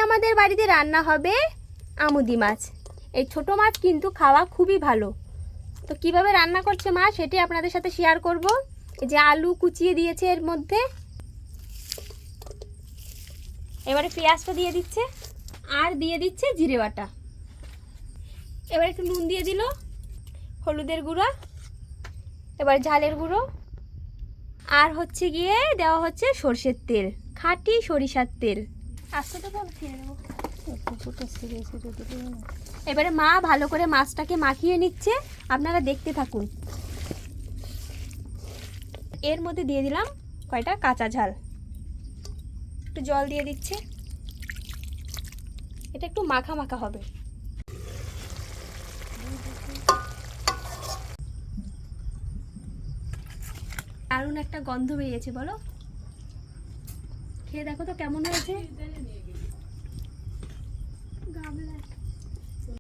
আমাদের বাড়িতে রান্না হবে আমুদি মাছ। এই ছোট মাছ কিন্তু খাওয়া খুবই ভালো। তো কিভাবে রান্না করছে মা সেটাই আপনাদের সাথে শেয়ার করব। এই যে আলু কুচিয়ে দিয়েছে এর মধ্যে, এবারে পেঁয়াজটা দিয়ে দিচ্ছে আর দিয়ে দিচ্ছে জিরে বাটা। এবার একটু নুন দিয়ে দিল, হলুদের গুঁড়া, এবার ঝালের গুঁড়ো, আর হচ্ছে গিয়ে দেওয়া হচ্ছে সর্ষের তেল, খাঁটি সরিষার তেল। আস্তে তো বল ফিরে দেবো। এবারে মা ভালো করে মাছটাকে মাখিয়ে নিচ্ছে, আপনারা দেখতে থাকুন। এর মধ্যে দিয়ে দিলাম কয়টা কাঁচা ঝাল, একটু জল দিয়ে দিচ্ছে, এটা একটু মাখা মাখা হবে। দারুণ একটা গন্ধ বেরিয়েছে, বলো খেয়ে দেখো তো কেমন হয়েছে।